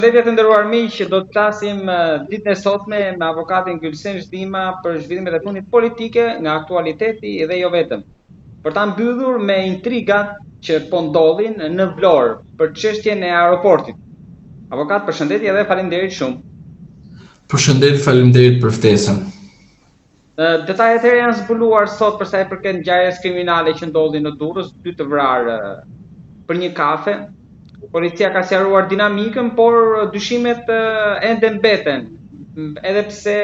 Përshëndetje të nderuar miq, do të flasim ditën e sotme me avokatin Gylsen Zhdima për zhvillimet e fundit politike nga aktualiteti dhe jo vetëm. Për ta mbyllur me intrigat që po ndodhin në Vlorë për çështjen e aeroportit. Avokat, përshëndetje dhe faleminderit shumë. Përshëndetje, faleminderit për ftesën. Detajet e reja janë zbuluar sot për sa i përket ngjarjes kriminale që ndodhi në Durrës, 2 të vrarë për një kafe. Policia ka sqaruar dinamikën, por dyshimet ende mbeten, edhe pse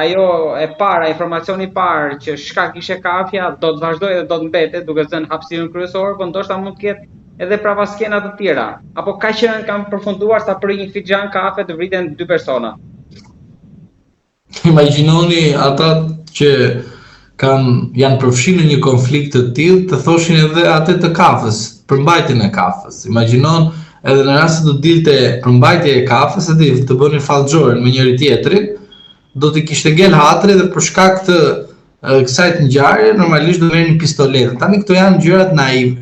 ajo e para, informacioni i parë që shkak ishte kafja, do të vazhdojë dhe do të mbetet, duke zënë hapësirën kryesore, por ndoshta mund të ketë edhe prapaskenca të tjera, apo kaq që kanë përfunduar sa për një fixhan kafe të vriten 2 persona. Imagjinoni ata që janë përfshirë në një konflikt të tillë, të thoshin edhe atë të kafës, përmbajtjen e kafës. Imagjinon edhe në rast se do dilte përmbajtja e kafës, të bënin fallxhore me njëri tjetrin, do të kishte ngel hatri dhe për shkak të kësaj të ngjarje normalisht do merrnin pistoletë. Tani këto janë gjërat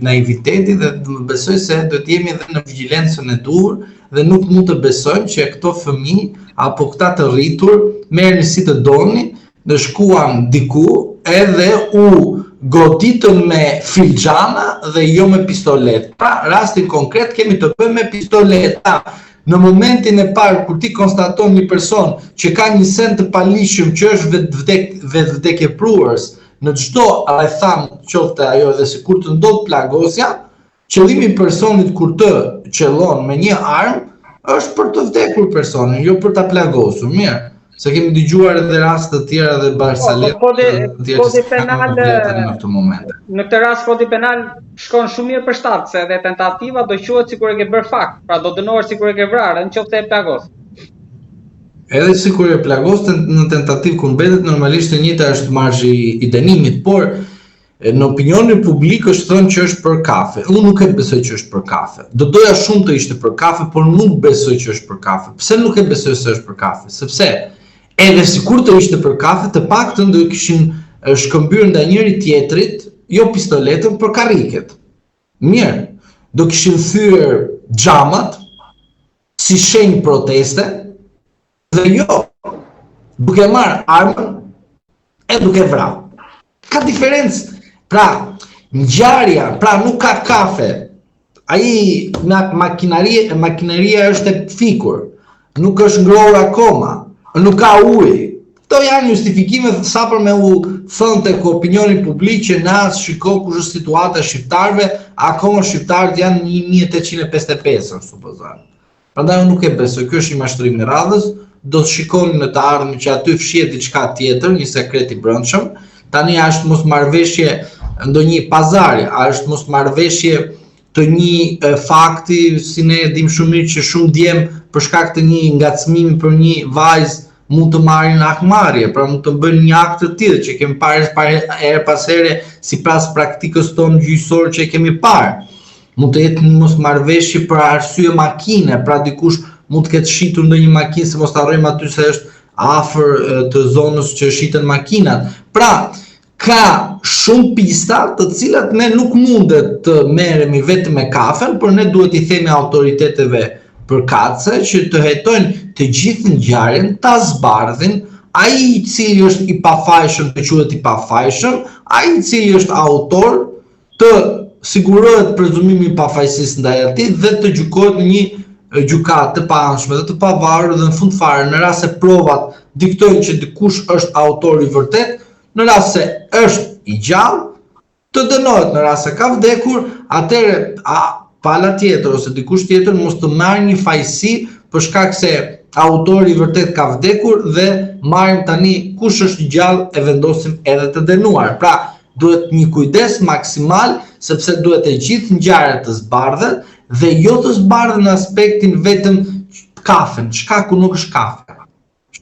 naiviteti dhe më besoj se do të jemi edhe në vigjilencën e duhur dhe nuk mund të besojmë që këto fëmijë apo këta të rritur merrnin si të donin, dhe shkuan diku edhe u goditën me filxhana dhe jo me pistolet. Pra, rastin konkret kemi të bëjmë me pistoleta. Në momentin e parë kur ti konstaton një person që ka një send të palishëm që është vetvdekjeprues në çdo rretham qoftë ajo dhe sikur të ndodh plagosja, qëllimi i personit kur të qellon me një armë është për të vdekur personin, jo për ta plagosur. Mirë. Se kemi dëgjuar edhe raste të tjera dhe Barsalet. Kodi penal në këtë rast kodi penal shkon shumë mirë për shtatë, se edhe tentativa do quhet sikur e ke bërë fakt, pra do dënohesh sikur e ke vrarë, nëse e plagos. Edhe sikur e plagos në tentativë kur mbetet normalisht e njëjta është marzhi i dënimit, por në opinionin publik është thënë që është për kafe. Unë nuk e besoj që është për kafe. Do doja shumë të ishte për kafe, por nuk besoj që është për kafe. Pse nuk e besoj se është për kafe? Sepse edhe sikur të ishte për kafe, të paktën do kishin shkëmbyer ndaj njëri tjetrit, jo pistoletën, por karriket. Mirë, do kishin thyer xhamat si shenjë proteste dhe jo duke marrë armën e duke vrarë. Ka diferencë. Pra, ngjarja, pra nuk ka kafe. Ai makineria është e fikur, nuk është ngrohur akoma. Nuk ka ujë. Këto janë justifikime sapër me u thënë tek opinioni publik që na shiko kush është situata e shqiptarëve, akoma shqiptarët janë 1855, supozoj. Prandaj unë nuk e besoj, ky është një mashtrim i radhës, do të shikoni në të ardhmen që aty fshihet diçka tjetër, një sekret i brendshëm. Tani është mosmarrveshje ndonjë pazari, është mosmarrveshje të një fakti, si ne e dim shumë mirë që shumë djem për shkak të një ngacmimi për një vajzë mund të marrin akmarrje, pra mund të bëjnë një akt të tillë që kemi parë her pas here sipas praktikës tonë gjyqësore që kemi parë. Mund të jetë një mosmarrveshje për arsye makine, pra dikush mund të ketë shitur ndonjë makinë, se mos harrojmë aty se është afër të zonës që shiten makinat. Pra, ka shumë pista të cilat ne nuk mundet të merremi vetëm me kafen, por ne duhet i themi autoriteteve përkatëse që të hetojnë të gjithë ngjarjen, ta zbardhin, ai i cili është i pafajshëm të quhet i pafajshëm, ai i cili është autor të sigurohet prezumimi i pafajësisë ndaj atij dhe të gjykohet në një gjykatë të paanshme dhe të pavarur dhe në fund fare në rast se provat diktojnë që dikush është autor i vërtet, në rast se është i gjallë, të dënohet, në rast se ka vdekur, atëherë pala tjetër ose dikush tjetër mos të marrë një fajësi për shkak se autori i vërtet ka vdekur dhe marrim tani kush është gjallë e vendosim edhe të dënuar. Pra, duhet një kujdes maksimal sepse duhet e gjithë ngjarjet të zbardhet dhe jo të zbardhen në aspektin vetëm kafen. Shkaku nuk është kafe.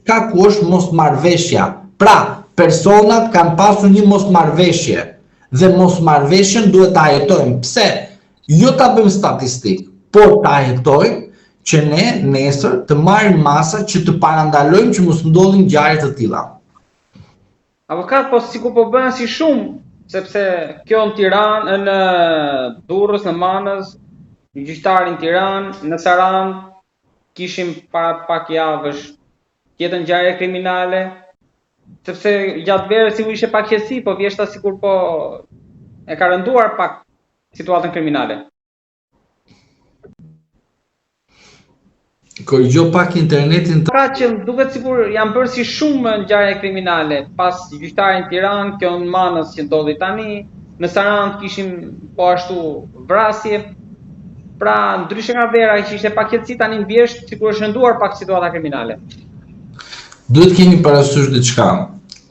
Shkaku është mosmarrveshja. Pra, personat kanë pasur një mosmarrveshje dhe mosmarrveshjen duhet ta jetojmë. Pse? Jo ta bëjmë statistikë, por ta jetojmë që ne nesër të marrim masa që të parandalojmë që mos ndodhin ngjarje të tilla. Avokat, po sikur po bëhen si shumë, sepse kjo në Tiranë, në Durrës, në Manës, në Gjyqtarin Tiranë, në Saranë, kishim para pak javësh tjetër ngjarje kriminale, sepse gjatë verës si u ishe pak qetësi, po vjeshta sikur po e ka rënduar pak situatën kriminale. Korrigjo pak internetin. Pra që duket sikur janë bërë si shumë ngjarje kriminale, pas gjyqtarin Tiranë, kjo në Manës që ndodhi tani, në Sarandë kishim po ashtu vrasje. Pra ndryshe nga vera që ishte pak qetësi, tani në Vjesht sikur është rënduar pak situata kriminale. Duhet keni parasysh diçka.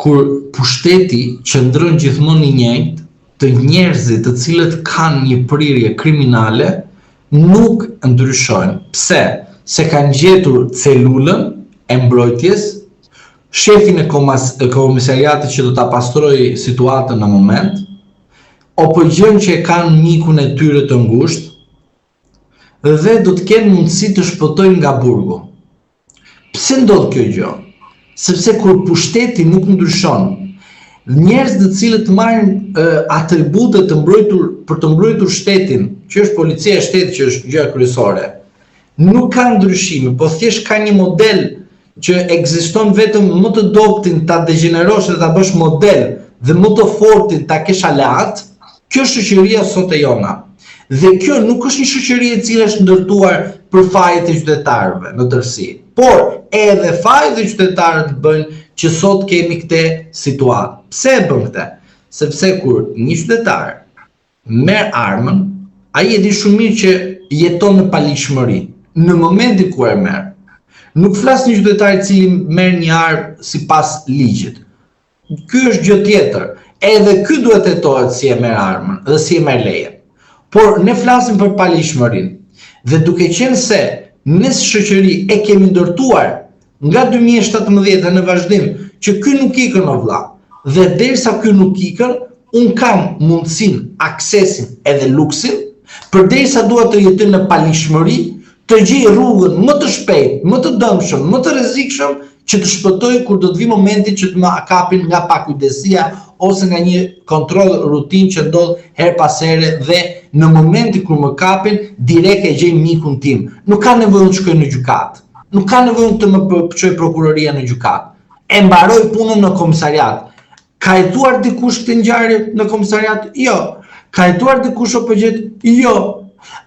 Kur pushteti qëndron gjithmonë i njëjtë, të njerëzit të cilët kanë një prirje kriminale nuk ndryshojnë. Pse? Se kanë gjetur celulën e mbrojtjes, shefin e komisariatit që do ta pastrojë situatën në moment, apo gjën që kanë mikun e tyre të ngushtë, dhe do të kenë mundësi të shpëtojnë nga burgu. Pse ndodh kjo gjë? Sepse kur pushteti nuk ndryshon, njerëz të cilët marrin atribute të mbrojtur për të mbrojtur shtetin, që është policia e shtetit, që është gjëja kryesore, nuk ka ndryshime, po thjesht ka një model që ekziston vetëm më të dobtin ta degenerosh dhe ta bësh model dhe më të fortin ta kesh aleat. Kjo është shoqëria sot e jona. Dhe kjo nuk është një shoqëri e cila është ndërtuar për fajet e qytetarëve në tërësi, por edhe fajet e qytetarët bëjnë që sot kemi këtë situatë. Pse e bën këtë? Sepse kur një qytetar merr armën, ai e di shumë mirë që jeton në palishmëri. Në momentin ku e merr, nuk flas një qytetar i cili merr një armë sipas ligjit. Ky është gjë tjetër. Edhe ky duhet të hetohet si e merr armën dhe si e merr lejen. Por ne flasim për palishmërinë. Dhe duke qenë se ne si shoqëri e kemi ndërtuar nga 2017 në vazhdim që ky nuk ikën o vlla. Dhe derisa ky nuk ikën, un kam mundësinë, aksesin edhe luksin, përderisa dua të jetoj në palishmëri, të gjej rrugën më të shpejt, më të dëmshëm, më të rrezikshëm që të shpëtoj kur do të vi momenti që të më kapin nga pakujdesia ose nga një kontroll rutinë që ndodh her pas here dhe në momentin kur më kapin, direkt e gjej mikun tim. Nuk ka nevojë të shkoj në gjykatë. Nuk ka nevojë të më çoj prokuroria në gjykatë. E mbaroj punën në komisariat. Ka hetuar dikush këtë ngjarje në komisariat? Jo. Ka hetuar dikush opëgjet? Jo.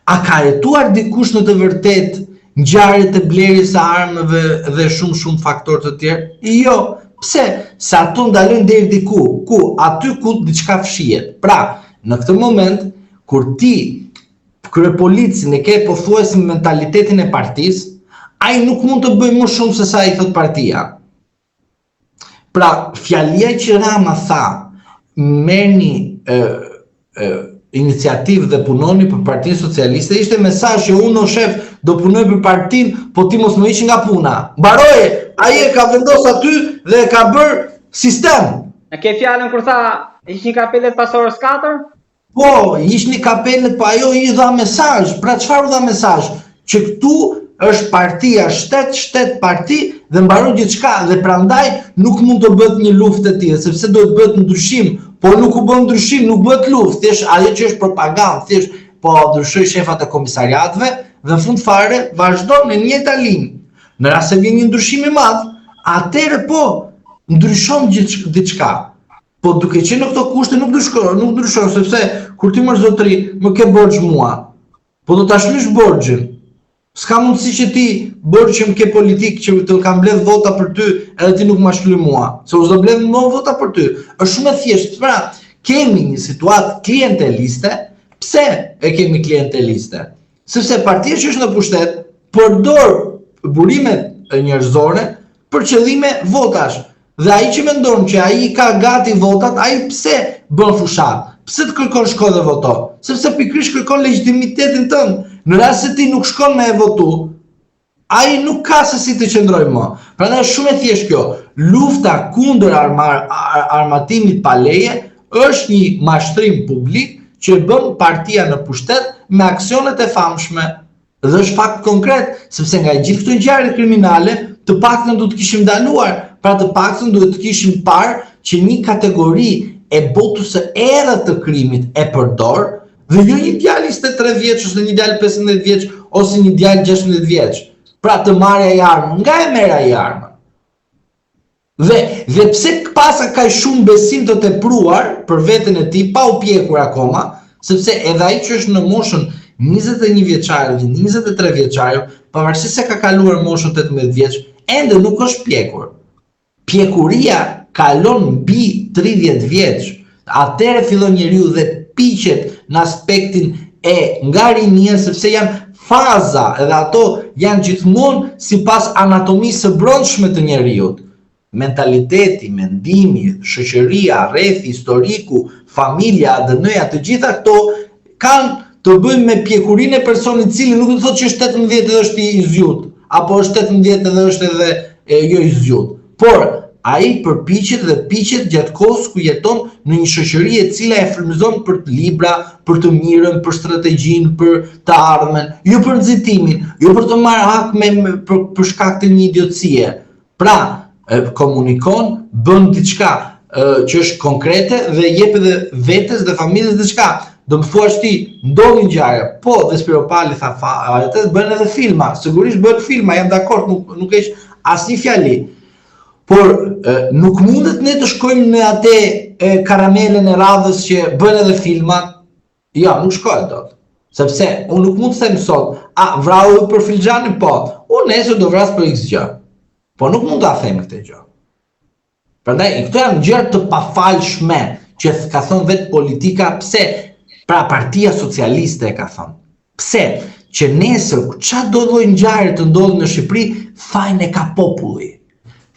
A ka hetuar dikush në të vërtet ngjarjet e blerjes së armëve dhe shumë faktorë të tjerë? Jo. Pse? Se ato ndalojnë deri diku, aty ku diçka fshihet. Pra, në këtë moment kur ti kryepolicin e ke pothuajse mentalitetin e partisë, ai nuk mund të bëjë më shumë se sa i thot partia. Pra, fjalia që Rama tha, merrni iniciativë dhe punoni për Partinë Socialiste, ishte mesazh që unë o shef do punoj për partinë, po ti mos më hiq nga puna. Mbaroje, ai e ka vendosur aty dhe e ka bërë sistem. E ke fjalën kur tha hiqni kapelet pas orës 4? Po, hiqni kapelet, po ajo i dha mesazh. Pra çfarë u dha mesazh? Që këtu është partia, shtet parti dhe mbaron gjithçka dhe prandaj nuk mund të bëhet një luftë e tillë, sepse do të bëhet ndryshim. Po nuk u bën ndryshim, nuk bëhet luftë, thjesht ajo që është propagandë, thjesht po ndryshoj shefat e komisariatëve dhe në fund fare vazhdon në njëjta linjë. Në rast se vjen një ndryshim i madh, atëherë po ndryshon diçka. Po duke qenë në këto kushte nuk ndryshon, sepse kur ti merr zotëri, më ke borxh mua. Po do ta shlysh borxhin. S'ka mundësi që ti bërë që më ke politik që të kam mbledh vota për ty edhe ti nuk ma shlyj mua, se u zdo mbledh më vota për ty. Është shumë e thjeshtë. Pra, kemi një situatë klienteliste. Pse e kemi klienteliste? Sepse partia që është në pushtet përdor burimet njerëzore për qëllime votash. Dhe ai që mendon që ai ka gati votat, ai pse bën fushat? Pse të kërkon shko dhe voto? Sepse pikërisht kërkon legitimitetin tënd. Në rast se ti nuk shkon me e votu, ai nuk ka se si të qëndroj më. Prandaj është shumë e thjeshtë kjo. Lufta kundër armatimit pa leje është një mashtrim publik që bën partia në pushtet me aksionet e famshme. Dhe është fakt konkret, sepse nga gjithë këto ngjarje kriminale, të paktën duhet të kishim ndaluar, pra të paktën duhet të kishim parë që një kategori e botuese edhe të krimit e përdor, dhe jo një djalë 23 vjeç ose një djalë 15 vjeç ose një djalë 16 vjeç. pra të marrja i armën, nga e merra i armën. Dhe pse pasa ka shumë besim të tepruar për veten e tij, pa u pjekur akoma, sepse edhe ai që është në moshën 21 vjeçare dhe 23 vjeçare, pavarësisht se ka kaluar moshën 18 vjeç, ende nuk është pjekur. Pjekuria kalon mbi 30 vjeç. Atëherë fillon njeriu dhe piqet në aspektin e nga rinia, sepse janë faza edhe ato janë gjithmonë sipas anatomisë së brendshme të njeriu. Mentaliteti, mendimi, shoqëria, rrethi, historiku, familja, ADN-ja, të gjitha këto kanë të bëjnë me pjekurinë e personit i cili nuk do të thotë që është 18 edhe është i zgjut, apo është 18 edhe është edhe jo i zgjut. Por ai përpiqet dhe piqet gjatë kohës ku jeton në një shoqëri e cila e frymëzon për të libra, për të mirën, për strategjinë, për të ardhmen, jo për nxitimin, jo për të marrë hak për shkak të një idiotësie. Pra, komunikon, bën diçka që është konkrete dhe jep edhe vetes dhe familjes diçka. Do më thuash ti, ndodhin ngjarje, po dhe Spiropali tha atë bën edhe filma, sigurisht bën filma, jam dakord, nuk është asnjë fjali. Por nuk mundet ne të shkojmë në atë karamelen e radhës që bën edhe filmat. Ja, nuk shkohet dot. Sepse unë nuk mund të them sot, vrau për filxhanin, po, unë nesër do vras për X gjë. Po nuk mund ta them këtë gjë. Prandaj këto janë gjëra të pafalshme që ka thënë vetë politika, pse? Pra Partia Socialiste e ka thënë. Pse? Që nesër çfarë do lloj ngjarje të ndodhë në Shqipëri, fajin e ka populli.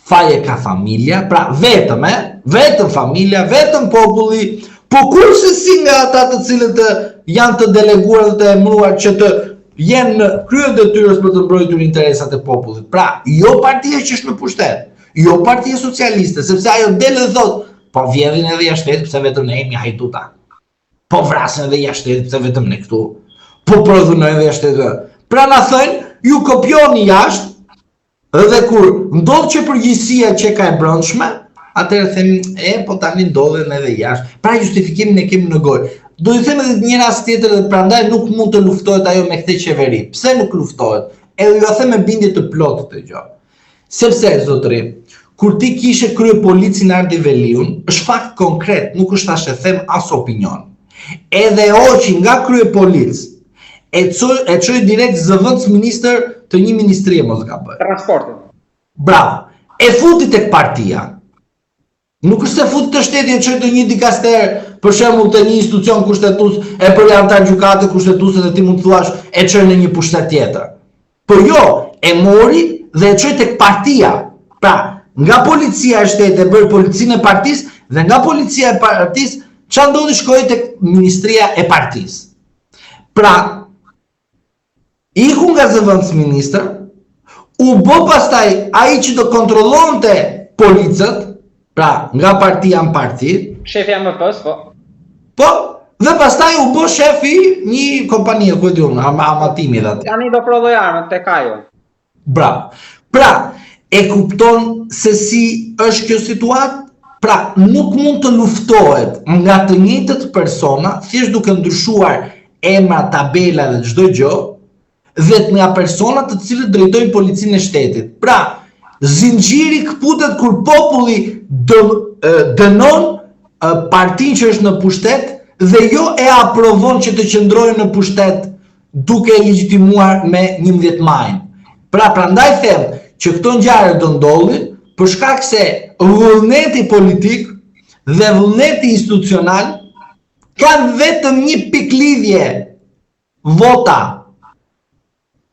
Faje ka familja, pra vetëm familja, vetëm populli, po kurse si nga ata të cilët janë të deleguar dhe të emëruar që të jenë në krye detyrës për të mbrojtur interesat e popullit. Pra, jo partia që është në pushtet, jo Partia Socialiste, sepse ajo del dhe thotë, po vjedhin edhe jashtë shtetit pse vetëm ne jemi hajtuta. Po vrasin edhe jashtë shtetit pse vetëm ne këtu. Po prodhunojnë edhe jashtë shtetit. Pra na thënë, ju kopjoni jashtë, dhe kur ndodh që përgjegjësia që ka e brendshme, atëherë themi, po tani ndodhen edhe jashtë. Pra justifikimin e kemi në gojë. Do të them edhe një rast tjetër dhe prandaj nuk mund të luftohet ajo me këtë qeveri. Pse nuk luftohet? Edhe ju them me bindje të plotë këtë gjë. Sepse zotëri, kur ti kishe krye policin Ardi Veliun, është fakt konkret, nuk është thashë them as opinion. Edhe Hoxhi nga krye polic e çoi direkt zëvendës ministër të një ministrie mos gaboj. Transportin. Bravo. E futi tek partia. Nuk është se futi të shteti e çoi të një dikaster, për shembull të një institucion kushtetues, e për antar gjykate kushtetuese dhe ti mund të thuash e çoi në një pushtet tjetër. Por jo, e mori dhe e çoi tek partia. Pra, nga policia e shtetit e bëri policinë e partisë dhe nga policia e partisë çfarë ndodhi, shkoi tek ministria e partisë. Pra, iku nga zëvendës ministër, u bë pastaj ai që do kontrollonte policët, pra nga partia në parti. Shefi AMP-s, po. Po, dhe pastaj u bë shefi një kompanie, ku e di unë, amatimi dhe atë. Tani do prodhoj armët tek ajo. Bravo. Pra, e kupton se si është kjo situatë? Pra, nuk mund të luftohet nga të njëjtët persona, thjesht duke ndryshuar emra, tabela dhe çdo gjë, dhe nga personat të cilët drejtojnë policinë e shtetit. Pra, zinxhiri kputet kur populli dënon partinë që është në pushtet dhe jo e aprovon që të qëndrojë në pushtet duke e legjitimuar me 11 majin. Pra, prandaj them që këto ngjarje do ndodhin për shkak se vullneti politik dhe vullneti institucional kanë vetëm një piklidhje: vota.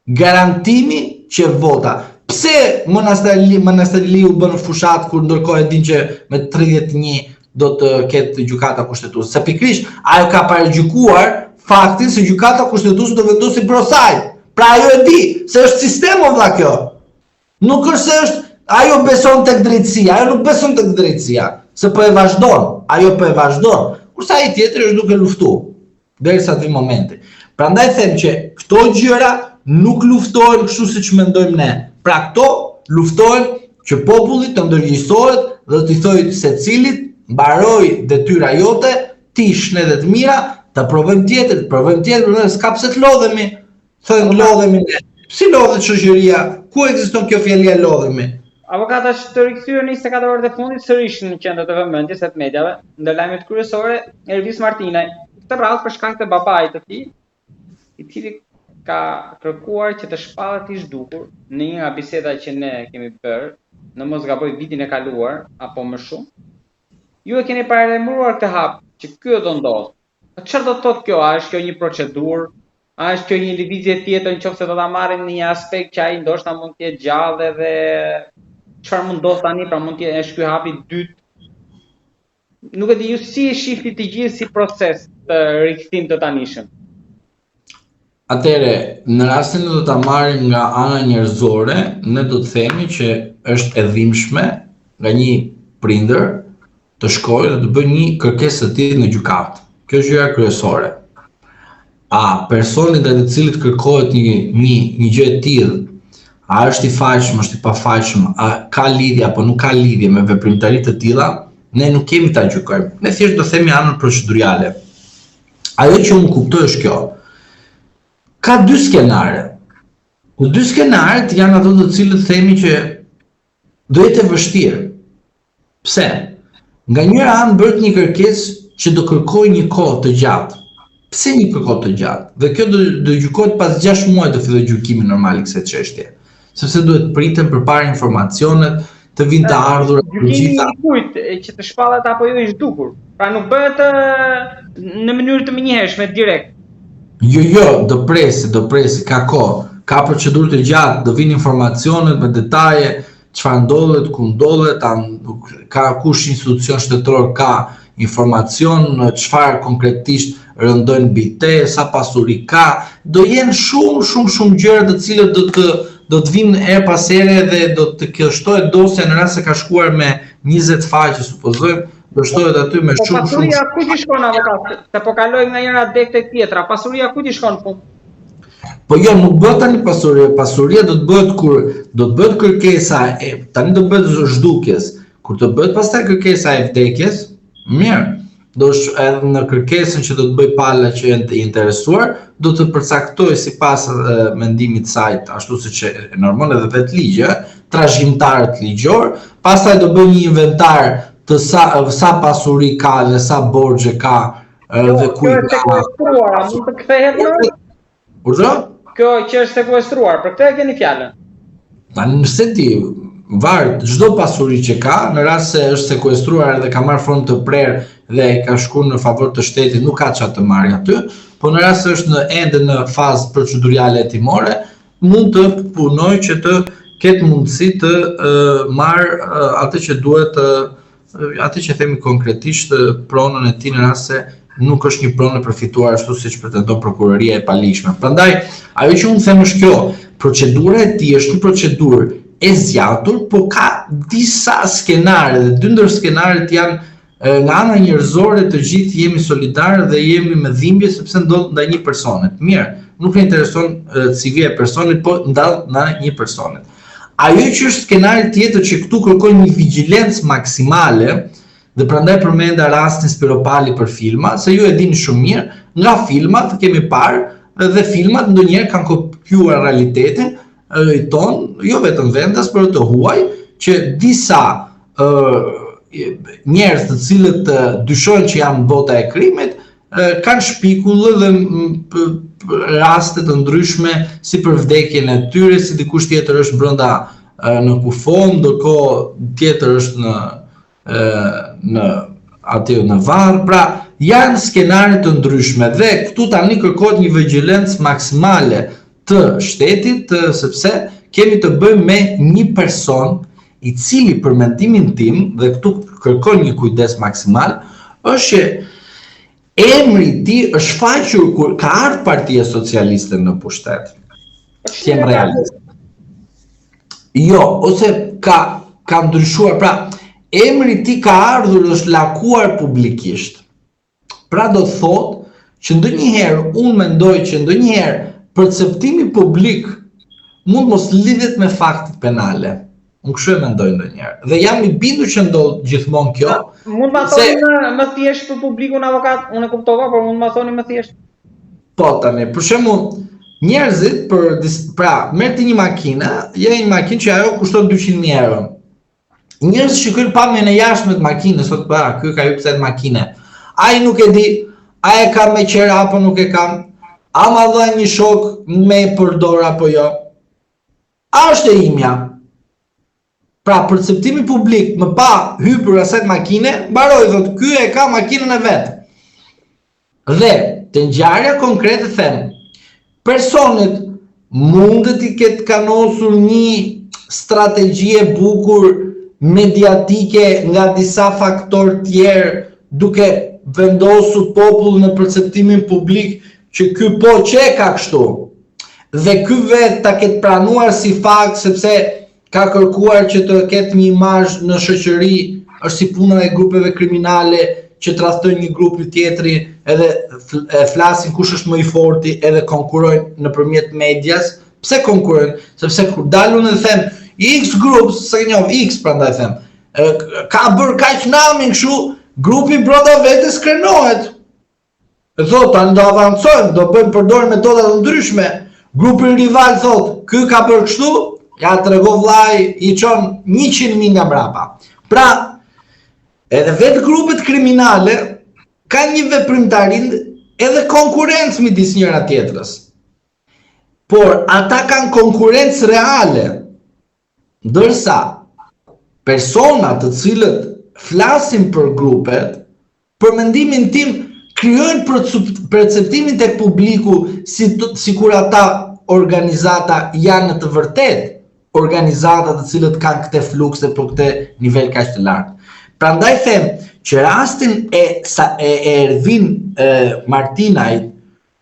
Garantimi që vota. Pse Monastirli u bën fushat kur ndërkohë e din që me 31 do të ketë gjykata kushtetuese? Se pikrisht ajo ka paragjykuar faktin se gjykata kushtetuese do vendosi për saj. Pra ajo e di se është sistem valla kjo. Nuk është se është ajo beson tek drejtësia, ajo nuk beson tek drejtësia, se po e vazhdon, ajo po e vazhdon. Kurse ai tjetri është duke luftuar derisa të vi momenti. Prandaj them që këto gjëra nuk luftohen kështu siç mendojmë ne. Pra këto luftohen që populli të ndërgjegjësohet dhe t'i thojë secilit, mbaroj detyra jote, ti shne dhe të mira, të provojmë tjetër, s'ka pse të lodhemi. Thojmë lodhemi ne. Si lodhet shoqëria? Ku ekziston kjo fjalia lodhemi? Avokatash të rikthyer 24 orët e fundit sërish në qendër të vëmendjes së mediave, ndër lajmet kryesore Ervis Martinaj, këtë radhë për shkak të babait të tij, i cili ka kërkuar që të shpallet i zhdukur në një nga bisedat që ne kemi bërë, në mos gaboj vitin e kaluar apo më shumë. Ju e keni paralajmëruar këtë hap që ky do ndodh. Çfarë do të thotë kjo? A është kjo një procedurë? A është kjo një lëvizje tjetër nëse do ta marrim në një aspekt që ai ndoshta mund të jetë gjallë dhe çfarë mund ndodh tani, pra mund të jetë ky hapi i dytë? Nuk e di ju si e shihni të gjithë si proces të rikthim të tanishëm. Atëre, në rastin do ta marrim nga ana njerëzore, ne do të themi që është e dhimbshme nga një prindër të shkojë dhe të bëjë një kërkesë të tillë në gjykatë. Kjo është gjëja kryesore. A personi ndaj të cilit kërkohet një gjë e tillë, a është i faqshëm, është i pafaqshëm, a ka lidhje apo nuk ka lidhje me veprimtari të tilla, ne nuk kemi ta gjykojmë. Ne thjesht do themi anën procedurale. Ajo që unë kuptoj është kjo. Ka dy skenare. Dy skenaret janë ato të cilët themi që do jetë e vështirë. Pse? Nga njëra anë bëhet një kërkesë që do kërkojë një kohë të gjatë. Pse një kohë të gjatë? Dhe kjo do gjykohet pas 6 muaj të fillojë gjykimi normal i kësaj çështje. Sepse duhet priten përpara informacionet të vinë të ardhurat të gjitha. Kujt që të shpallet apo jo i zhdukur. Pra nuk bëhet në mënyrë të menjëhershme direkt. Jo, do presi, ka kohë, ka procedurë të gjatë, do vinë informacionet me detaje, çfarë ndodhet, ku ndodhet, ka kush institucion shtetëror ka informacion, çfarë konkretisht rëndojnë mbi te, sa pasuri ka, do jenë shumë gjëra të cilët do të vinë her pas here dhe do të kështohet dosja në rast se ka shkuar me 20 faqe, supozojmë, do shtohet aty me shumë. Pasuria ku ti shkon avokat? Se po kaloj nga njëra dek tek tjetra. Pasuria ku ti shkon fund? Po jo, nuk bëhet tani pasuria. Pasuria do të bëhet kur do të bëhet kërkesa tani do bëhet zhdukjes. Kur të bëhet pastaj kërkesa e vdekjes, mirë. Do edhe në kërkesën që do të bëj pala që janë të interesuar, do të përcaktoj sipas mendimit të saj, ashtu siç e normal edhe vet ligji, trashëgimtarët ligjor, pastaj do bëj një inventar të sa pasuri ka dhe sa borxhe ka dhe kujt ka. Kjo është sekuestruar, a mund të kthehet në? Urdhro? Kjo që është sekuestruar, për këtë e keni fjalën. Tani nëse ti varet çdo pasuri që ka, në rast se është sekuestruar dhe ka marrë formë të prerë dhe ka shkuar në favor të shtetit, nuk ka çfarë të marrë aty, po në rast se është ende në fazë procedurale hetimore, mund të punojë që të ketë mundësi të marrë atë që duhet, atë që themi konkretisht pronën e tij në rast se nuk është një pronë e përfituar ashtu siç pretendon prokuroria e paligjshme. Prandaj, ajo që unë them është kjo, procedura e tij është një procedurë e zgjatur, po ka disa skenare dhe dy ndër skenaret janë nga ana njerëzore të gjithë jemi solidarë dhe jemi me dhimbje sepse ndodh ndaj një personit. Mirë, nuk e intereson CV e personit, po ndodh ndaj një personit. Ajo që është skenari tjetër që këtu kërkojnë një vigjilencë maksimale, dhe prandaj përmenda rastin Spiropali për filma, se ju e dini shumë mirë, nga filmat kemi parë dhe filmat ndonjëherë kanë kopjuar realitetin ton, jo vetëm vendas, por të huaj, që disa njerëz të cilët dyshojnë që janë bota e krimit, kanë shpikullë dhe raste të ndryshme si për vdekjen e tyre, si dikush tjetër është brenda në kufon, ndërkohë tjetër është në varr, pra janë skenare të ndryshme dhe këtu tani kërkohet një vigjilencë maksimale të shtetit, sepse kemi të bëjmë me një person i cili për mendimin tim, dhe këtu kërkon një kujdes maksimal, është që emri i tij është faqur kur ka ardhur Partia Socialiste në pushtet. Jem realist. Jo, ose ka ndryshuar, pra emri i tij ka ardhur, është lakuar publikisht. Pra do të thotë që ndonjëherë unë mendoj që ndonjëherë perceptimi publik mund mos lidhet me faktet penale. Unë kështu e mendoj ndonjëherë. Dhe jam i bindur që ndodh gjithmonë kjo. Mund ma thoni më thjesht për publikun avokat, unë e kuptova, por mund ma thoni më thjesht. Po tani, për shembull, njerëzit merr ti një makinë, një makinë që ajo kushton 200.000 euro. Njerëzit shikojnë pamjen e jashtme të makinës, thotë ky ka hyrë pse të makine. Ai nuk e di, a e ka me qera apo nuk e ka, a ma dha një shok me përdor apo jo. A është e imja. Pra perceptimi publik më pa hyrë asaj makine, mbaroi thotë ky e ka makinën e vet. Dhe të ngjarja konkrete them, personit mundet i ketë kanosur një strategji e bukur mediatike nga disa faktor tjerë duke vendosur popullin në perceptimin publik që ky po që ka kështu dhe ky vetë ta ketë pranuar si fakt sepse ka kërkuar që të ketë një imazh në shoqëri, është si puna e grupeve kriminale që tradhtojnë një grupi tjetri edhe flasin kush është më i forti edhe konkurrojnë nëpërmjet medias. Pse konkurrojnë? Sepse kur dalun dhe them X grup, se njoh X prandaj them, ka bërë kaq namin kështu, grupi brenda vetes krenohet. Thotë tani do avancojmë, do bëjmë përdorë metoda të ndryshme. Grupi rival thotë, ky ka bërë kështu, ja trego vllai, i çon 100.000 nga brapa. Pra, edhe vetë grupet kriminale kanë një veprimtarinë edhe konkurrencë midis njëra tjetrës. Por ata kanë konkurrencë reale, ndërsa persona të cilët flasin për grupet, për mendimin tim krijojnë perceptimin tek publiku sikur ata organizata janë në të vërtetë organizata të cilët kanë këtë flukse për këtë nivel kaq të lartë. Prandaj them që rastin e Ervin Martinajt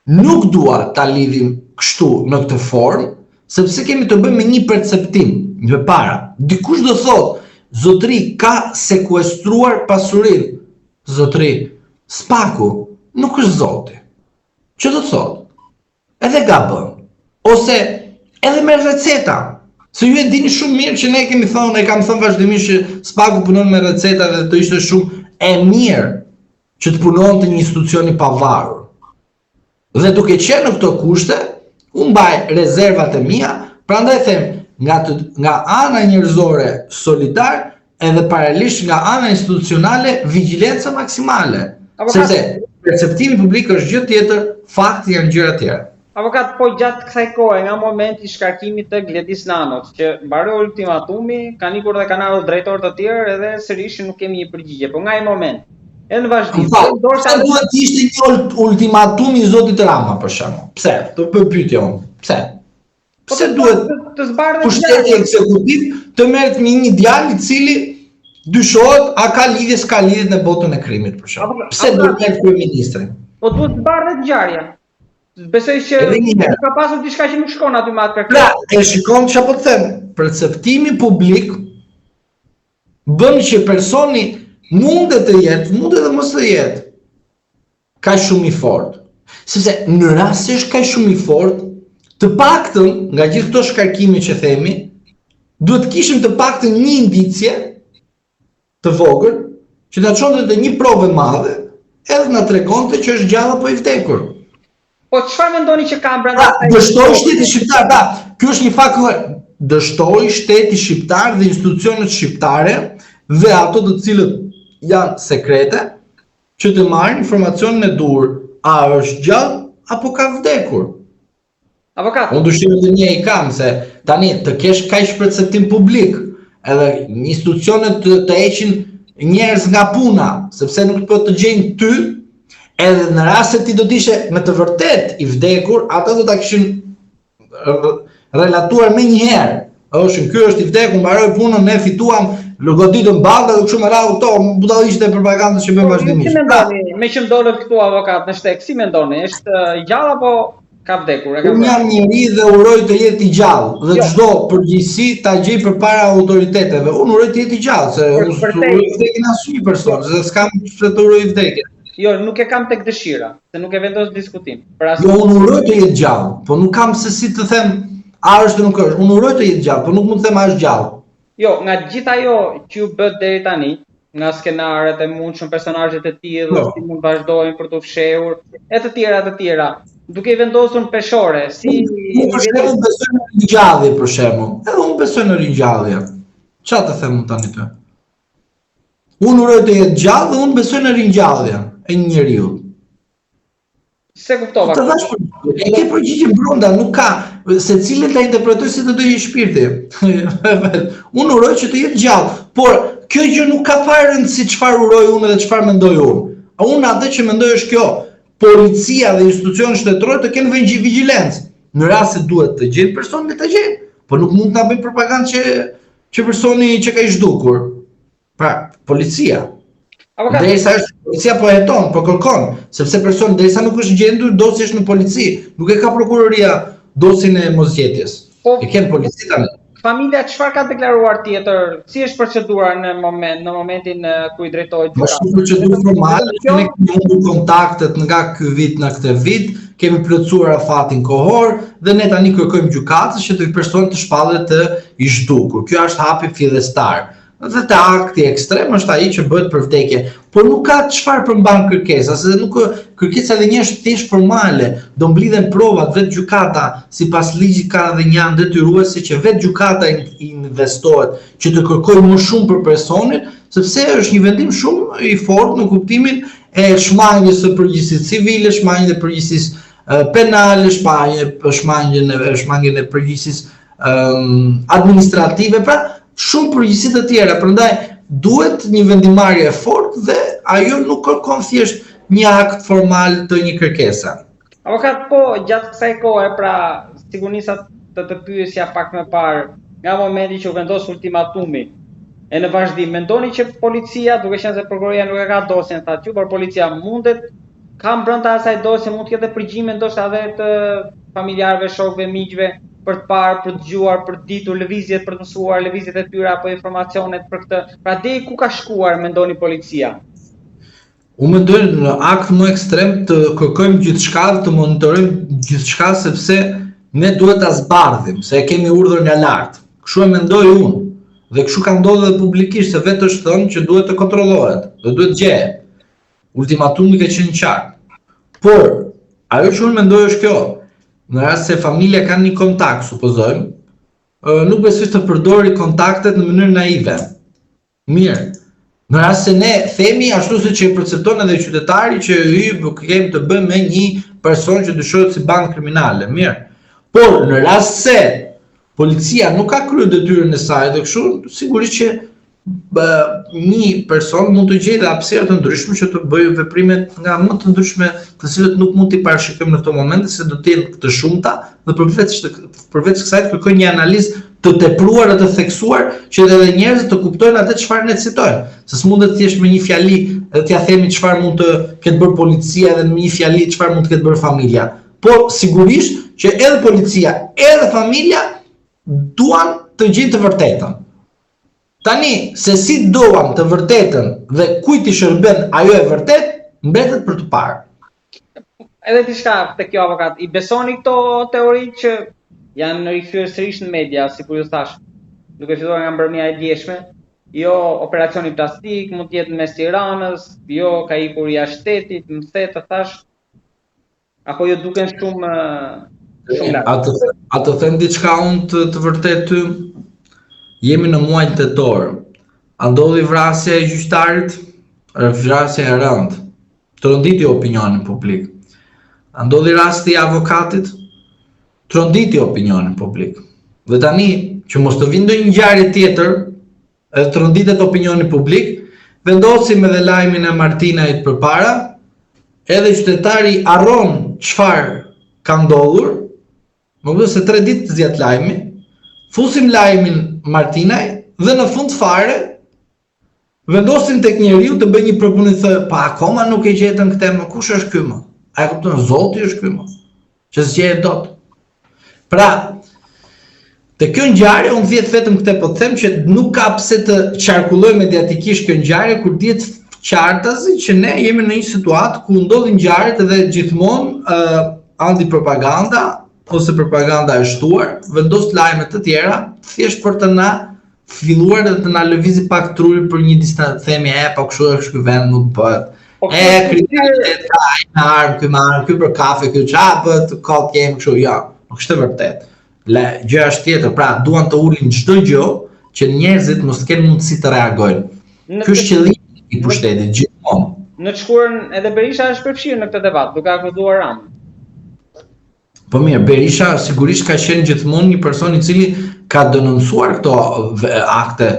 nuk dua ta lidhim kështu në këtë formë, sepse kemi të bëjmë me një perceptim një para. Dikush do thotë, zotëri ka sekuestruar pasurinë. Zotëri, Spaku nuk është zoti. Që do të thotë? Edhe gabon. Ose edhe me receta. Se ju e dini shumë mirë që ne kemi thonë, e kam thënë vazhdimisht që Spaku punon me receta dhe të ishte shumë e mirë që të punonte një institucion i pavarur. Dhe duke qenë në këto kushte, unë mbaj rezervat e mia, prandaj them nga ana njerëzore solidar edhe paralelisht nga ana institucionale vigjilenca maksimale. Sepse perceptimi publik është gjë tjetër, fakti janë gjëra tjera. Avokat, po gjatë kësaj kohe, nga momenti i shkarkimit të Gledis Nanot, që mbaroi ultimatumi, kanë ikur dhe kanë ardhur drejtorë të tjerë edhe sërish nuk kemi një përgjigje, po nga ai moment. Edhe në vazhdim. Pse duhet të ishte një ultimatum i zotit Rama për shembull? Pse? Të pyetje unë. Pse? Pse duhet të zbardhë pushteti ekzekutiv të merret me një djalë i cili dyshohet a ka lidhje s'ka lidhje në botën e krimit për shembull? Pse duhet të ketë kryeministrin? Po duhet zbardhet ngjarja. Besoj që ka pasur diçka që nuk shkon aty me atë. Pra, e shikon çfarë po të them. Perceptimi publik bën që personi mundet të jetë, mundet dhe mos të jetë ka shumë i fortë. Sepse në rast se është ka shumë i fortë, të paktën nga gjithë këto shkarkime që themi, duhet kishim të paktën një indicje të vogël që na çonte te një provë e madhe, edhe na tregonte që është gjallë apo i vdekur. Po çfarë mendoni që ka brenda kësaj? Dështoi shteti shqiptar, ky është një fakt. Dështoi shteti shqiptar dhe institucionet shqiptare dhe ato të cilët janë sekrete që të marrin informacionin e dur, a është gjallë apo ka vdekur. Avokat. Unë dyshim të një i kam se tani të kesh kaq perceptim publik, edhe institucionet të heqin njerëz nga puna, sepse nuk po të gjejnë ty. Edhe në rast se ti do të ishe me të vërtet i vdekur, ata do ta kishin relatuar më një herë. Ky është i vdekur, mbaroi punën, ne fituam, goditëm ballë dhe kështu me radhë këto budalliqet e propagandës që bëjmë vazhdimisht. Me që ndodhet këtu avokat në shtek, si mendoni, është i gjallë apo ka vdekur? Unë jam njeri dhe uroj të jetë i gjallë dhe çdo përgjegjësi ta gjej përpara autoriteteve. Unë uroj të jetë i gjallë, se unë uroj vdekjen asnjë person, se s'kam pse të uroj vdekjen. Jo, nuk e kam tek dëshira, se nuk e vendos diskutim. Jo, unë uroj të jetë gjallë, po nuk kam se si të them a është nuk është. Unë uroj të jetë gjallë, po nuk mund të them a është gjallë. Jo, nga gjithë ajo që ju bët deri tani, nga skenaret e mundshëm, personazhet e tillë, si mund vazhdojnë për të fshehur, e të tjera, duke I vendosur në peshore, si Unë për shembull besoj në ringjallje për shembull. Edhe unë besoj në ringjallje. Çfarë të them tani ty? Unë uroj të jetë gjallë dhe unë besoj në ringjalljen e një njeriu. Se kuptova. Të dash e ke përgjigje brenda, nuk ka secili ta interpretoj si të dojë shpirti. Unë uroj që të jetë gjallë, por kjo gjë nuk ka fare rëndësi çfarë uroj unë dhe çfarë mendoj unë. Unë atë që mendoj është kjo. Policia dhe institucionet shtetërore të kenë vigjilencë. Në rast se duhet të gjejnë personin të gjejnë, por nuk mund ta bëjnë propagandë që personi që ka I zhdukur. Pra, policia. Derisa policia po heton, po kërkon, sepse personi derisa nuk është gjendur, dosi është në polici, nuk e ka prokuroria dosin e mosgjetjes. E kanë polici tani. Familja çfarë ka deklaruar tjetër? Si është procedura në momentin ku I drejtohet gjykata? Është procedurë formale, ne kemi kontaktet nga ky vit në këtë vit, kemi plotësuar afatin kohor dhe ne tani kërkojmë gjykatës që të person të shpallet të I zhdukur. Ky është hapi fillestar. Dhe të akti ekstrem është ai që bëhet për vdekje, por nuk ka çfarë përmban kërkesa, se nuk kërkesa edhe një është thjesht formale, do mblidhen provat vetë gjykata, sipas ligjit ka edhe një anë detyruese që vetë gjykata investohet që të kërkojë më shumë për personin, sepse është një vendim shumë I fortë në kuptimin e shmangjes së përgjegjësisë civile, shmangjes së përgjegjësisë penale, shmangjen e përgjegjësisë administrative, pra shumë përgjegjësi të tjera, prandaj duhet një vendimarrje e fortë dhe ajo nuk kërkon thjesht një akt formal të një kërkese. Avokat, po gjatë kësaj kohe, pra sigurisht të pyesja pak më parë, nga momenti që u vendos ultimatumi, e në vazhdim, mendoni që policia, duke qenë se prokuroria nuk e ka dosjen thatë, por policia mundet, ka brenda asaj dosje mund të ketë përgjigjime ndoshta edhe të familjarëve, shokëve, miqve, për të parë, për të dëgjuar, për të ditur lëvizjet, për të mësuar lëvizjet e tyre apo informacionet për këtë. Pra deri ku ka shkuar mendoni policia? Unë mendoj në akt më ekstrem të kërkojmë gjithçka dhe të monitorojmë gjithçka sepse ne duhet ta zbardhim, se e kemi urdhër nga lart. Kështu e mendoj unë. Dhe kështu ka ndodhur edhe publikisht, se vetë është thënë që duhet të kontrollohet, dhe duhet gjehet. Ultimatumi ka qenë qartë. Por ajo që unë mendoj është kjo. Në rast se familja ka një kontakt, supozojmë, nuk besoj të përdori kontaktet në mënyrë naive. Mirë. Në rast se ne themi ashtu siç e percepton edhe qytetari që kemi të bëjmë me një person që dyshohet si bandë kriminale. Mirë. Por në rast se policia nuk ka kryer detyrën e saj dhe kështu, sigurisht që një person mund të gjejë hapësira të ndryshme që të bëjë veprime nga më të ndryshme, të cilët nuk mund t'i parashikojmë në këtë moment, se do të jenë të shumta dhe përveç kësaj të kërkojnë një analizë të tepruar dhe të theksuar që edhe njerëzit të kuptojnë atë çfarë ne citojmë. Se s'mundet thjesht me një fjali dhe t'ia themi çfarë mund të ketë bërë policia dhe me një fjali çfarë mund të ketë bërë familja. Po sigurisht që edhe policia, edhe familja duan të gjejnë të vërtetën. Tani, se si duam të vërtetën dhe kujt I shërben ajo e vërtet, mbetet për të parë. Edhe diçka te kjo avokat, I besoni këto teori që janë rikthyer sërish në media, sikur ju thash, duke filluar nga mbrëmja e djeshme, jo operacioni plastik, mund të jetë mes Tiranës, jo ka ikur jashtë shtetit, më the të thash, apo jo duken shumë Atë them diçka unë të vërtet ty. Jemi në muajin tetor. A ndodhi vrasja e gjyqtarit? Vrasja e rëndë. Tronditi opinionin publik. A ndodhi rasti I avokatit? Tronditi opinionin publik. Dhe tani, që mos të vinë ndonjë ngjarje tjetër, edhe tronditet opinioni publik, vendosim edhe lajmin e Martinait përpara, edhe qytetari harron çfarë ka ndodhur, më kupton se 3 ditë të zgjat lajmi, fusim lajmin Martinaj dhe në fund fare vendosim tek njeriu të bëjë një proponim thë, pa akoma nuk e gjetëm këtë më, kush është ky më? A e kupton, Zoti është ky më, që s'gjehet dot. Pra, te kjo ngjarje unë vjet vetëm këtë po të them që nuk ka pse të qarkulloj mediatikisht kjo ngjarje kur dihet qartazi që ne jemi në një situatë ku ndodhin ngjarjet edhe gjithmonë antipropaganda ose propaganda e shtuar, vendos lajme të tjera, thjesht për të na filluar dhe të na lëvizi pak trurin për një distancë, themi pa kështu është ky vend nuk bëhet. kriminalitet ka armë, ky për kafe, ky çapët, ka të jem kështu, ja, nuk është e vërtet. Gjëja është tjetër, pra duan të ulin çdo gjë që njerëzit mos kenë mundësi të reagojnë. Ky është qëllimi i pushtetit gjithmonë. Në të shkurën edhe Berisha është përfshirë në këtë debat, duke akuzuar Ramën. Po mirë, Berisha sigurisht ka qenë gjithmonë një person i cili ka denoncuar këto akte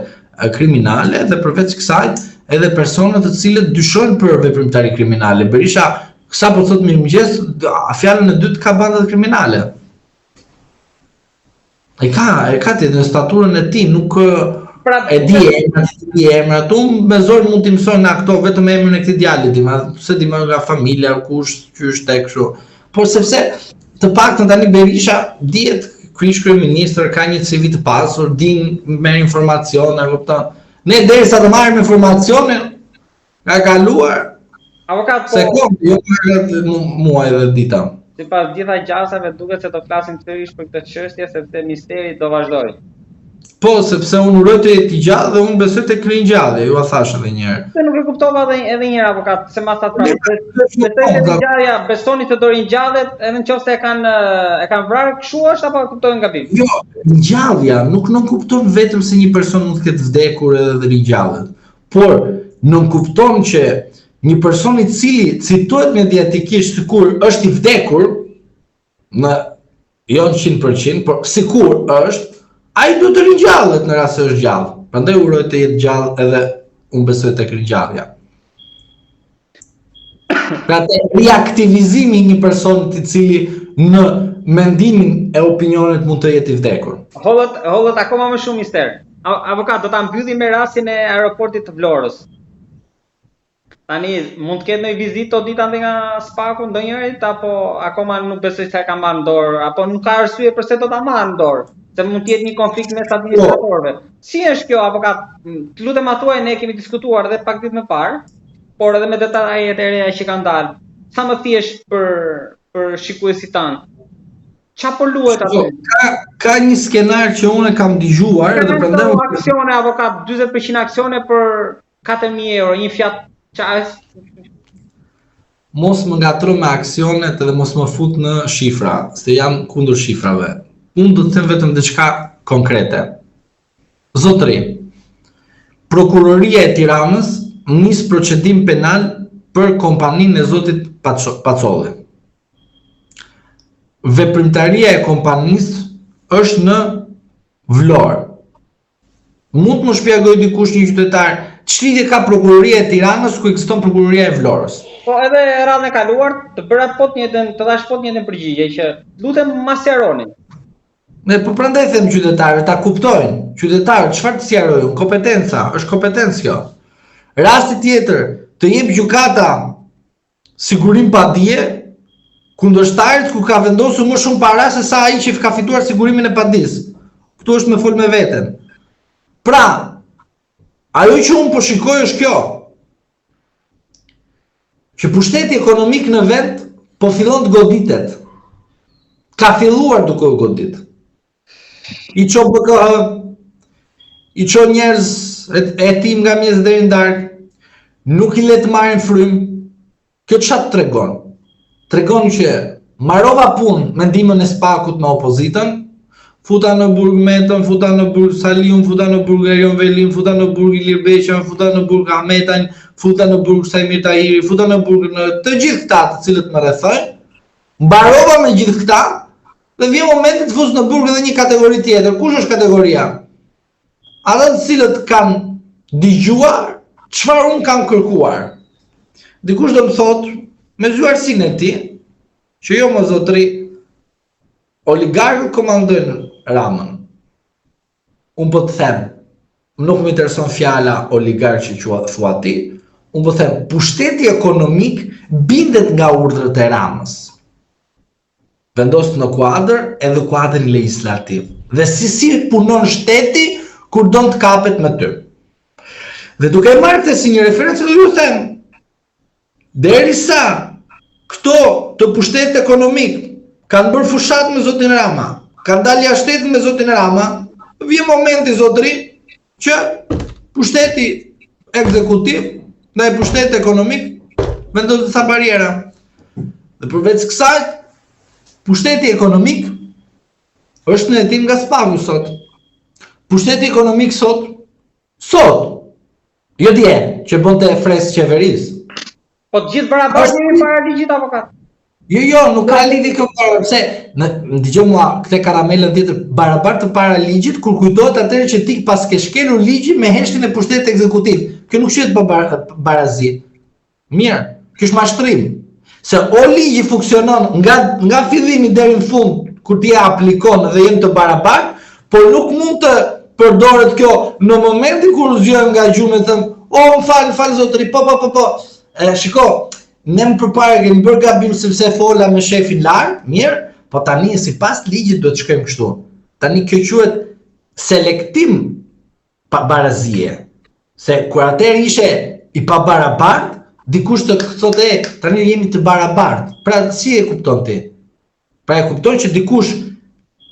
kriminale dhe përveç kësaj edhe personat të cilët dyshojnë për veprimtari kriminale. Berisha, sapo thot mirëmëngjes, fjalën e dytë ka bandat kriminale. E ka të në staturën e tij, nuk e di emrat, unë me zor mund t'i mësoj në këto vetëm emrin e këtij djalit, se di më nga familja, kush, qysh tek kështu. Por sepse të paktën tani Berisha dihet ish kryeministër, ka një CV të pasur, din merr informacione, kupton. Ne derisa të marrim informacione, ka kaluar avokat se jo muaj dhe dita. Sipas gjitha gjasave duket se do flasim sërish për këtë çështje sepse misteri do vazhdojë. Po, sepse unë uroj të jetë i gjallë dhe unë besoj të krijë gjallë, ju a thash edhe një herë. Se nuk e kuptova edhe një herë avokat, se ma thatë pra. Besoj të ngjarja, besoni të dorin ngjallet, edhe nëse e kanë vrarë, kështu është apo kuptojnë gabim? Jo, ngjallja nuk kupton vetëm se një person mund të ketë vdekur edhe të ringjallet, por nuk kupton që një person i cili citohet mediatikisht sikur është i vdekur, jo në 100%, por sikur është, ai do të ringjallet në rast se është gjallë. Prandaj uroj të jetë gjallë edhe unë besoj tek ringjallja. Pra reaktivizimi i një personi i cili në mendimin e opinionit mund të jetë i vdekur. Hollët akoma më shumë mister. Avokat, do ta mbyllim me rastin e aeroportit të Vlorës. Tani mund të ketë një vizitë o ditë nga Spaku ndonjërit, apo akoma nuk besoj se ka marrë në dorë, apo nuk ka arsye pse do ta marrë në dorë. Se mund të jetë një konflikt mes administratorëve. Si është kjo, avokat? Të lutem ma thuaj, ne kemi diskutuar edhe pak ditë më parë, por edhe me detajet e reja që kanë dalë. Sa më thjesht për shikuesit tanë. Qa po luhet atë? Ka një skenar që unë kam dëgjuar dhe prandaj aksione, avokat, 40% aksione për 4.000 euro, një fjatë Mos më ngatro me aksionet dhe mos më fut në shifra, se jam kundër shifrave. Unë do të them vetëm diçka konkrete. Zotëri, Prokuroria e Tiranës nis procedim penal për kompaninë e zotit Pacolli. Veprimtaria e kompanisë është në Vlorë. Mund të më shpjegoj dikush, një qytetar, ç'lidhje ka Prokuroria e Tiranës ku ekziston Prokuroria e Vlorës? Po edhe radhën e kaluar të bëra të dash po të njëjtën përgjigje që lutem ma sqaroni. Ne po prandaj them qytetarët ta kuptojnë. Qytetarët çfarë të sqarojnë? Kompetenca, është kompetencë kjo. Rasti tjetër, të jep gjykata sigurim pa dije kundërshtarit ku ka vendosur më shumë para se sa ai që ka fituar sigurimin e padisë. Ktu është me fol me veten. Pra, ajo që unë po shikoj është kjo, që pushteti ekonomik në vend po fillon të goditet. Ka filluar duke u godit. I çon BKH, i çon njerëz e tim nga mjes deri në darkë, nuk i le të marrin frym. Kjo çfarë tregon? Tregon që marrova punë me ndihmën e Spakut me opozitën, futa në burg Metën, futa në burg Saliun, futa në burg Erion Velin, futa në burg Ilir Beqan, futa në burg Ahmetan, futa në burg Sajmir Tahiri, futa në burg në të gjithë këta të cilët më rrethojnë, mbarova me gjithë këta dhe vjen momenti të fus në burg edhe një kategori tjetër. Kush është kategoria? Ata të cilët kanë dëgjuar çfarë unë kam kërkuar. Dikush do më thotë me zgjuarsinë e tij që jo më zotëri, oligarkët komandojnë Ramën. Unë po të them, nuk më intereson fjala oligark që thua ti, unë po them, pushteti ekonomik bindet nga urdhrat e Ramës. Vendos në kuadër edhe kuadrin legislativ. Dhe si punon shteti kur do të kapet me ty. Dhe duke marrë këtë si një referencë, do ju them, derisa këto të pushtetit ekonomik kanë bërë fushat me zotin Rama, kanë dalë jashtë shtetit me zotin Rama, vjen momenti zotëri që pushteti ekzekutiv dhe pushteti ekonomik vendos disa bariera. Dhe përveç kësaj, pushteti ekonomik është në hetim nga spagu sot. Pushteti ekonomik sot, jo dje, që bënte fres qeverisë. Po të gjithë barabartë jemi para ligjit, avokat. Jo, nuk ka lidhje kjo para, pse dëgjoj mua këtë karamelën tjetër barabartë para ligjit, kur kujtohet atëherë që ti pas ke shkelur ligjin me heshtjen e pushtetit ekzekutiv. Kjo nuk quhet barazi. Mirë, kjo është mashtrim. Se o ligji funksionon nga fillimi deri në fund, kur ti aplikon dhe jemi të barabartë, por nuk mund të përdoret kjo në momentin kur zgjohem nga gjumë dhe them, më fal zotëri, po. Shiko, ne më përpara kemi bërë gabim sepse fola me shefin lart, mirë, po tani sipas ligjit duhet të shkojmë kështu. Tani kjo quhet selektim barazie. Se kur atëherë ishe i pabarabartë, dikush të thotë tani jemi të barabartë. Pra si e kupton ti? Pra e kupton që dikush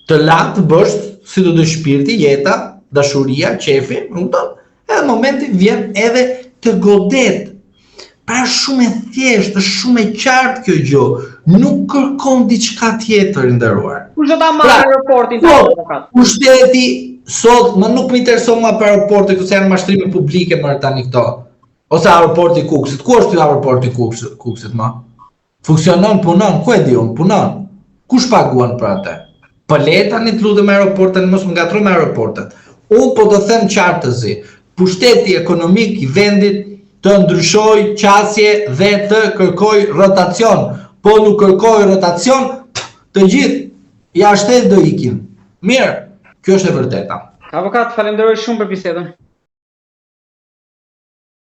të la të bësh si do të shpirti, jeta, dashuria, qefi, kupton? Edhe momenti vjen edhe të godet. Pra shumë e thjeshtë, është shumë e qartë kjo gjë. Nuk kërkon diçka tjetër nderuar. Kush do ta marrë aeroportin avokat? Pushteti sot, më nuk më intereson më për aeroporti, këto janë mashtrime publike më tani këto. Ose aeroporti Kukësit. Ku është aeroporti Kukësit më? Funksionon, punon, ku e di unë, punon. Kush paguan për atë? Po le tani të lutem aeroportin, mos më ngatroj me aeroportet. Unë po të them qartësi, pushteti ekonomik i vendit të ndryshoj qasje dhe të kërkoj rotacion. Po nuk kërkoj rotacion, të gjithë jashtë do ikin. Mirë, kjo është e vërteta. Avokat, falenderoj shumë për bisedën.